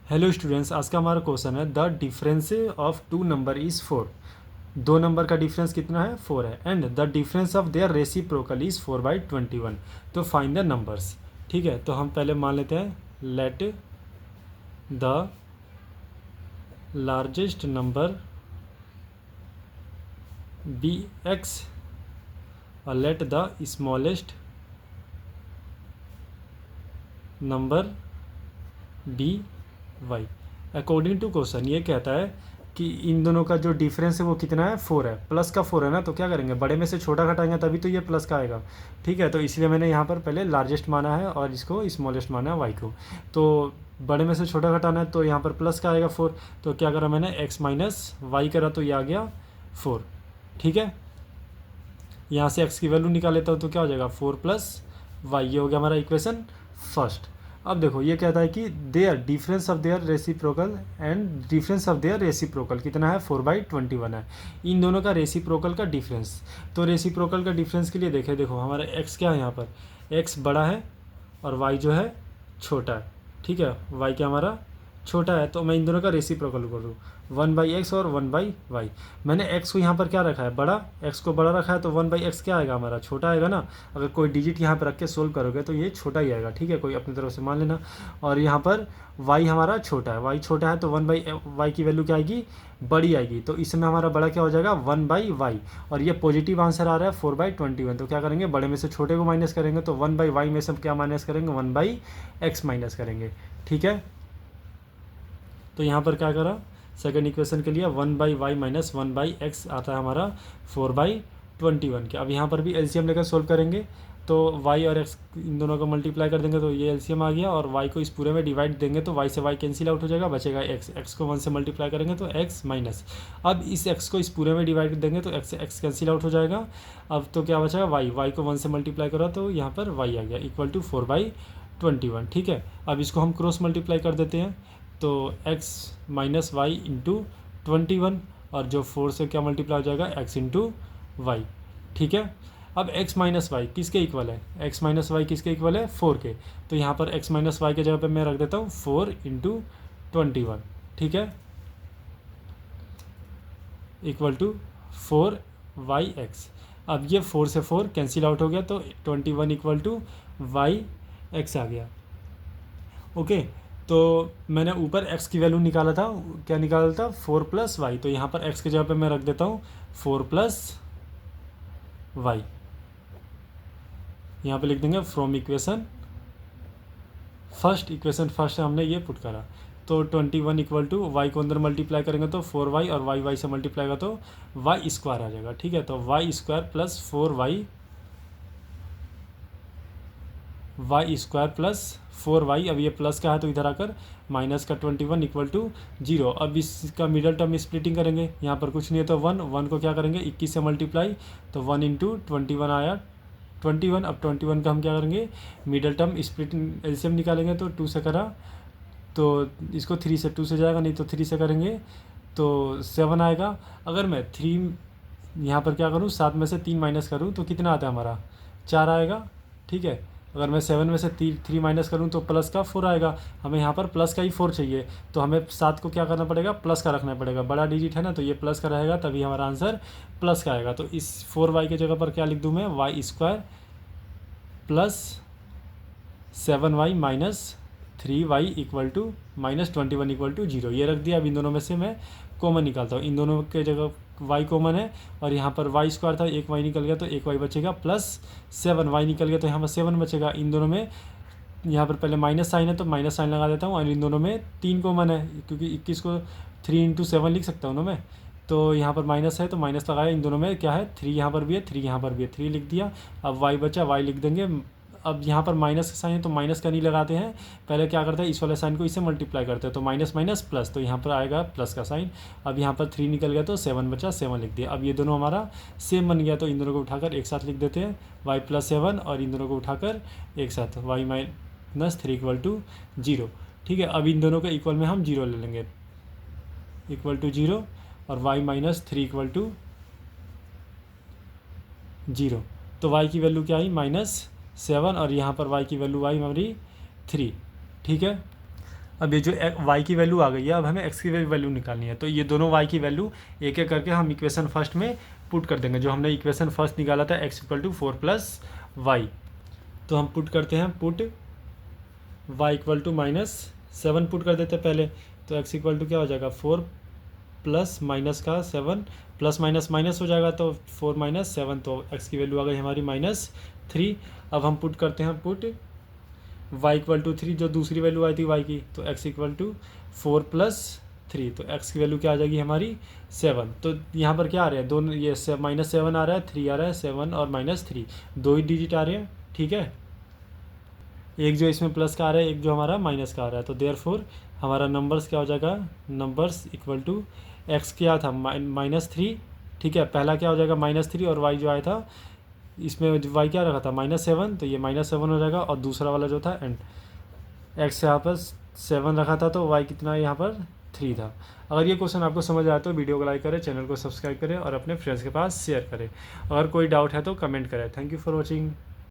Hello students, आज का हमारा क्वेश्चन है the difference of two number is 4। दो नंबर का डिफरेंस कितना है? 4 है। And the difference of their reciprocal is 4/21। तो फाइंड द नंबर्स। ठीक है, तो हम पहले मान लेते हैं let the largest number be x और let the smallest number be y. According to question ये कहता है कि इन दोनों का जो डिफरेंस है वो कितना है? 4 है। प्लस का 4 है ना, तो क्या करेंगे, बड़े में से छोटा घटाएंगे तभी तो ये प्लस का आएगा। ठीक है, तो इसलिए मैंने यहाँ पर पहले लार्जेस्ट माना है और इसको स्मॉलेस्ट माना है वाई को। तो बड़े में से छोटा घटाना है तो यहाँ पर प्लस का आएगा 4। तो क्या करा मैंने, एक्स माइनस वाई करा तो ये आ गया 4। ठीक है, यहाँ से एक्स की वैल्यू निकाल लेता हूँ तो क्या हो जाएगा 4 प्लस वाई। ये हो गया हमारा इक्वेशन फर्स्ट। अब देखो ये कहता है कि their difference of their reciprocal and difference of their reciprocal कितना है? 4/21 है। इन दोनों का रेसिप्रोकल का डिफरेंस। तो रेसिप्रोकल का डिफरेंस के लिए देखें, देखो हमारा एक्स क्या है, यहाँ पर एक्स बड़ा है और वाई जो है छोटा है। ठीक है, वाई क्या हमारा छोटा है, तो मैं इन दोनों का रेसिप्रोकल करूँ 1/x और 1/y। मैंने x को यहाँ पर क्या रखा है? बड़ा। x को बड़ा रखा है तो 1/x क्या आएगा हमारा? छोटा आएगा ना। अगर कोई डिजिट यहाँ पर रख के सोल्व करोगे तो ये छोटा ही आएगा। ठीक है, कोई अपनी तरफ से मान लेना। और यहाँ पर y हमारा छोटा है, y छोटा है तो 1/y की वैल्यू क्या आएगी? बड़ी आएगी। तो इसमें हमारा बड़ा क्या हो जाएगा? 1/y। और ये पॉजिटिव आंसर आ रहा है 4/21। तो क्या करेंगे, बड़े में से छोटे को माइनस करेंगे तो 1/y में से क्या माइनस करेंगे? 1/x माइनस करेंगे। ठीक है, तो यहाँ पर क्या करा, सेकेंड इक्वेशन के लिए 1/y माइनस 1/x आता है हमारा 4/21 के। अब यहाँ पर भी एलसीएम लेकर सोल्व करेंगे तो y और x इन दोनों को मल्टीप्लाई कर देंगे तो ये एलसीएम आ गया, और y को इस पूरे में डिवाइड देंगे तो y से y कैंसिल आउट हो जाएगा, बचेगा x को 1 से मल्टीप्लाई करेंगे तो x माइनस। अब इस x को इस पूरे में डिवाइड देंगे तो x कैंसिल आउट हो जाएगा। अब तो क्या बचेगा? y को 1 से मल्टीप्लाई करो तो यहाँ पर y आ गया इक्वल टू 4/21। ठीक है, अब इसको हम क्रॉस मल्टीप्लाई कर देते हैं तो x माइनस वाई इंटू 21, और जो 4 से क्या मल्टीप्लाई हो जाएगा? x into y. ठीक है, अब x माइनस वाई किसके इक्वल है? x माइनस वाई किसके इक्वल है? 4 के। तो यहाँ पर x माइनस वाई के जगह पे मैं रख देता हूँ 4 इंटू 21। ठीक है, इक्वल टू 4/x। अब ये 4 से 4 कैंसिल आउट हो गया तो 21 इक्वल टू y(x) आ गया। ओके, तो मैंने ऊपर x की वैल्यू निकाला था, क्या निकाला था? 4 प्लस वाई। तो यहाँ पर x के जगह पे मैं रख देता हूँ 4 प्लस वाई। यहाँ पे लिख देंगे from equation first. Equation first हमने ये पुट करा तो 21 इक्वल टू वाई को अंदर मल्टीप्लाई करेंगे तो 4y, और वाई से मल्टीप्लाई का तो वाई स्क्वायर आ जाएगा। ठीक है, तो y square plus y square plus 4y। अब ये प्लस का है तो इधर आकर माइनस का 21 इक्वल टू 0। अब इसका मिडल टर्म स्प्लिटिंग करेंगे, यहाँ पर कुछ नहीं है तो 1 को क्या करेंगे? 21 से मल्टीप्लाई तो 1 इंटू 21 आया 21। अब 21 का हम क्या करेंगे? मिडल टर्म स्प्लिटिंग एलसीएम निकालेंगे तो 2 से करा तो इसको 3 से 2 से जाएगा, नहीं तो 3 से करेंगे तो 7 आएगा। अगर मैं 3 यहाँ पर क्या करूँ, 7 में से 3 माइनस करूँ तो कितना आता है हमारा? 4 आएगा। ठीक है, अगर मैं 7 में से 3 माइनस करूँ तो प्लस का 4 आएगा। हमें यहाँ पर प्लस का ही 4 चाहिए, तो हमें 7 को क्या करना पड़ेगा? प्लस का रखना पड़ेगा। बड़ा डिजिट है ना, तो ये प्लस का रहेगा तभी हमारा आंसर प्लस का आएगा। तो इस 4y के जगह पर क्या लिख दूँ मैं? Y square plus 7y minus 3y equal to minus 21 equal to 0। ये रख दिया। अब इन दोनों में से मैं कॉमन निकालता हूँ। इन दोनों के जगह y कॉमन है और यहाँ पर वाई स्क्वायर था, एक y निकल गया तो एक y बचेगा, प्लस 7y निकल गया तो यहाँ पर 7 बचेगा। इन दोनों में यहाँ पर पहले माइनस साइन है तो माइनस साइन लगा देता हूँ, और इन दोनों में 3 कॉमन है क्योंकि 21 को 3 इंटू 7 लिख सकता हूँ ना मैं। तो यहाँ पर माइनस है तो माइनस लगाया। इन दोनों में क्या है? 3 यहाँ पर भी है, 3 यहाँ पर भी है, 3 लिख दिया। अब y बचा, y लिख देंगे। अब यहाँ पर माइनस का साइन है तो माइनस का नहीं लगाते हैं, पहले क्या करते हैं? इस वाले साइन को इससे मल्टीप्लाई करते हैं तो माइनस माइनस प्लस, तो यहाँ पर आएगा प्लस का साइन। अब यहाँ पर 3 निकल गया तो 7 बचा, 7 लिख दिया। अब ये दोनों हमारा सेम बन गया तो इन दोनों को उठाकर एक साथ लिख देते हैं y प्लस 7, और इन दोनों को उठाकर एक साथ y माइनस 3 इक्वल टू 0। ठीक है, अब इन दोनों के इक्वल में हम 0 ले लेंगे, इक्वल टू 0, और y माइनस 3 इक्वल टू 0। तो y की वैल्यू क्या आई? -7, और यहाँ पर y की वैल्यू आई हमारी 3। ठीक है, अब ये जो y की वैल्यू आ गई है, अब हमें x की वैल्यू निकालनी है। तो ये दोनों y की वैल्यू एक एक करके हम इक्वेशन फर्स्ट में पुट कर देंगे। जो हमने इक्वेशन फर्स्ट निकाला था x = 4 + y, तो हम पुट करते हैं, पुट y = -7 पुट कर देते हैं पहले। तो x = क्या हो जाएगा, 4 प्लस माइनस का 7, प्लस माइनस माइनस हो जाएगा, तो 4 - 7, तो x की वैल्यू आ गई हमारी -3। अब हम पुट करते हैं, पुट y = 3, जो दूसरी वैल्यू आई थी y की, तो x = 4 + 3, तो x की वैल्यू क्या आ जाएगी हमारी 7। तो यहाँ पर क्या आ रहा है, दोनों ये -7 आ रहा है, 3 आ रहा है, 7 और -3 दो ही डिजिट आ रहे हैं, ठीक है। एक जो इसमें प्लस का आ रहा है, एक जो हमारा माइनस का आ रहा है। तो देयरफॉर हमारा नंबर्स क्या हो जाएगा, नंबर्स इक्वल टू x क्या था -3, ठीक है। पहला क्या हो जाएगा -3, और y जो आया था इसमें y क्या रखा था -7, तो ये -7 हो जाएगा। और दूसरा वाला जो था एंड x यहाँ पर 7 रखा था, तो y कितना यहाँ पर 3 था। अगर ये क्वेश्चन आपको समझ आया तो वीडियो को लाइक करें, चैनल को सब्सक्राइब करें और अपने फ्रेंड्स के पास शेयर करें। अगर कोई डाउट है तो कमेंट करें। Thank you for watching.